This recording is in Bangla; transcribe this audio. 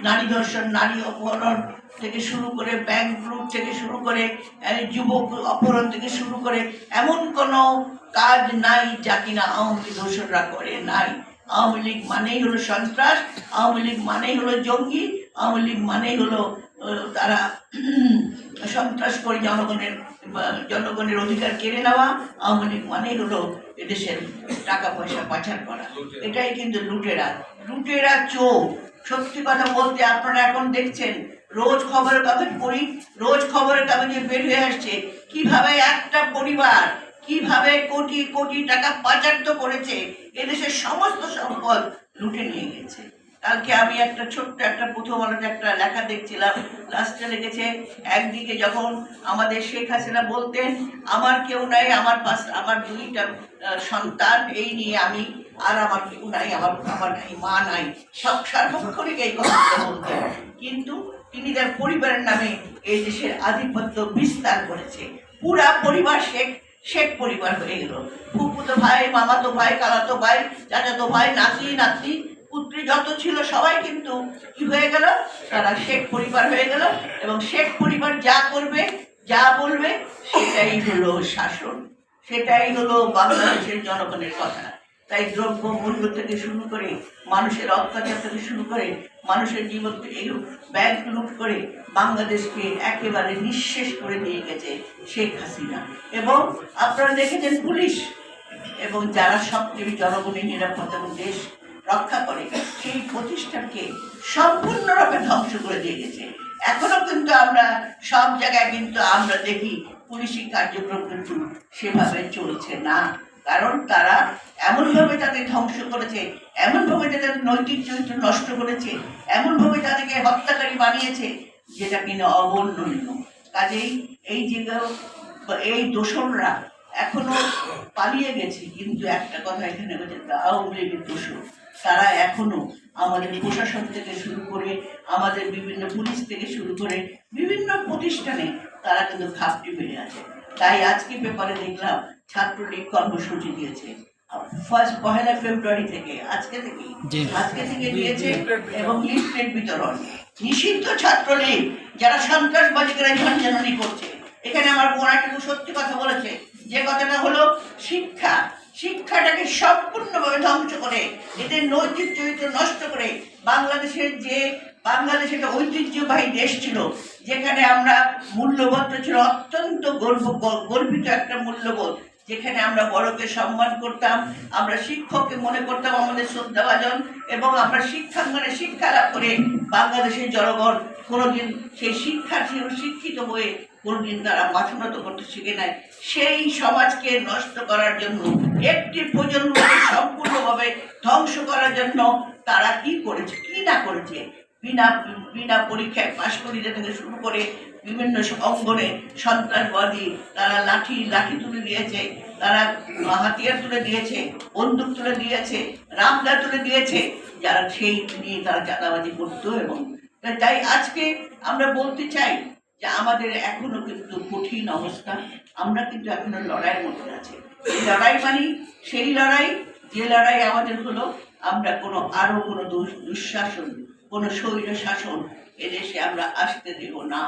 নারী ধর্ষণ, নারী অপহরণ থেকে শুরু করে ব্যাংক লুট থেকে শুরু করে যুবক অপহরণ থেকে শুরু করে এমন কোনো কাজ নাই যা কিনা আওয়ামী লীগ দোষররা করে নাই। আওয়ামী লীগ মানেই হলো সন্ত্রাস, আওয়ামী লীগ মানেই হলো জঙ্গি, আওয়ামী লীগ মানেই হলো তারা সন্ত্রাস করে জনগণের অধিকার কেড়ে নেওয়া। আওয়ামী লীগ মানেই হলো এদেশের টাকা পয়সা পাচার করা। এটাই কিন্তু লুটেরা চোর। সত্যি কথা বলতে আপনারা এখন দেখছেন, রোজ খবরের কাগজ পড়ি, রোজ খবরের কাগজে বের হয়ে আসছে কিভাবে একটা পরিবার কিভাবে কোটি কোটি টাকা পাচার তো করেছে, এদেশের সমস্ত সম্পদ লুটে নিয়ে গেছে। কালকে আমি একটা ছোট্ট একটা প্রথম আলোতে একটা লেখা দেখছিলাম, লাস্টে লিখেছে, একদিকে যখন আমাদের শেখ হাসিনা বলতেন আমার কেউ নাই, আমার আমার দুইটা সন্তান, এই নিয়ে আমি আর আমার কেউ নাই, আমার নাই, মা নাই, সব সার্বক্ষণিক এই কথাটা বলতেন। কিন্তু তিনি তার পরিবারের নামে এই দেশের আধিপত্য বিস্তার করেছে। পুরা পরিবার শেখ পরিবার হয়ে গেল। ফুফুতো ভাই, মামাতো ভাই, খালাতো ভাই, চাচাতো ভাই, নাতি নাতনি পুত্রী যত ছিল সবাই কিন্তু কি হয়ে গেল, তারা শেখ পরিবার হয়ে গেল। এবং শেখ পরিবার যা করবে যা বলবে সেটাই হলো শাসন, সেটাই হলো বাংলাদেশের জনগণের কথা। তাই দ্রব্য মূল্য থেকে শুরু করে মানুষের অত্যাচার থেকে শুরু করে মানুষের জীবন থেকে ব্যাংক লুট করে বাংলাদেশকে একেবারে নিঃশেষ করে দিয়ে গেছে শেখ হাসিনা। এবং আপনারা দেখেছেন পুলিশ এবং যারা সবচেয়ে জনগণের নিরাপত্তা এবং দেশ রক্ষা করে সেই প্রতিষ্ঠানকে সম্পূর্ণরূপে ধ্বংস করে দিয়ে গেছে। এখনো কিন্তু আমরা সব জায়গায় কিন্তু আমরা দেখি পুলিশি কার্যক্রম কিন্তু সেভাবে চলছে না, কারণ তারা এমনভাবে তাদের ধ্বংস করেছে, এমনভাবে তাদের নৈতিক চরিত্র নষ্ট করেছে, এমনভাবে তাদেরকে হত্যাকারী বানিয়েছে যেটা কিনা অবর্ণনীয়। কাজেই এই যে এই দোসররা এখনো পালিয়ে গেছে, কিন্তু একটা কথা এখানে বলছে, আওয়ামী লীগের দোসর তারা এখনো আমাদের প্রশাসন থেকে শুরু করে আমাদের বিভিন্ন পুলিশ থেকে শুরু করে বিভিন্ন প্রতিষ্ঠানে তারা কিন্তু খাপটি বেড়ে আছে। তাই আজকে পেপারে দেখলাম ছাত্রলীগ কর্মসূচি দিয়েছে পহেলা ফেব্রুয়ারি থেকে, আজকে থেকে দিয়েছে এবং লিফলেট বিতরণ। নিষিদ্ধ ছাত্রলীগ যারা সন্ত্রাসবাদী করে ঝঞ্ঝানি করছে। এখানে আমার বোন একটা সত্যি কথা বলেছে, যে কথাটা হলো শিক্ষাটাকে সম্পূর্ণভাবে ধ্বংস করে এদের নৈতিক চরিত্র নষ্ট করে বাংলাদেশের একটা ঐতিহ্যবাহী দেশ ছিল, যেখানে আমরা মূল্যবোধটা ছিল অত্যন্ত গর্বিত একটা মূল্যবোধ, যেখানে আমরা বড়কে সম্মান করতাম, আমরা শিক্ষককে মনে করতাম আমাদের শ্রদ্ধাভাজন, এবং আমরা শিক্ষাঙ্গনে শিক্ষা লাভ করে বাংলাদেশের জনগণ কোনোদিন সেই শিক্ষিত হয়ে কোনোদিন তারা মাথা নত করতে শিখে নাই। সেই সমাজকে নষ্ট করার জন্য, একটি প্রজন্মকে সম্পূর্ণভাবে ধ্বংস করার জন্য তারা কি করেছে কি না করেছে, বিনা পরীক্ষায় পাশ করিয়ে থেকে শুরু করে বিভিন্ন অঙ্গনে সন্ত্রাসবাদী তারা লাঠি তুলে দিয়েছে, তারা হাতিয়ার তুলে দিয়েছে, বন্দুক তুলে দিয়েছে, রামদা তুলে দিয়েছে, যারা সেই নিয়ে তারা চাঁদাবাজি করতো। এবং তাই আজকে আমরা বলতে চাই যে আমাদের এখনো কিন্তু কঠিন অবস্থা, আমরা কিন্তু এখনো লড়াইয়ের মধ্যে আছি। এই লড়াই মানে সেই লড়াই যে লড়াই আমাদের হলো, আমরা আরো কোনো দুঃশাসন, কোনো স্বৈর শাসন এদেশে আমরা আসতে দেব না।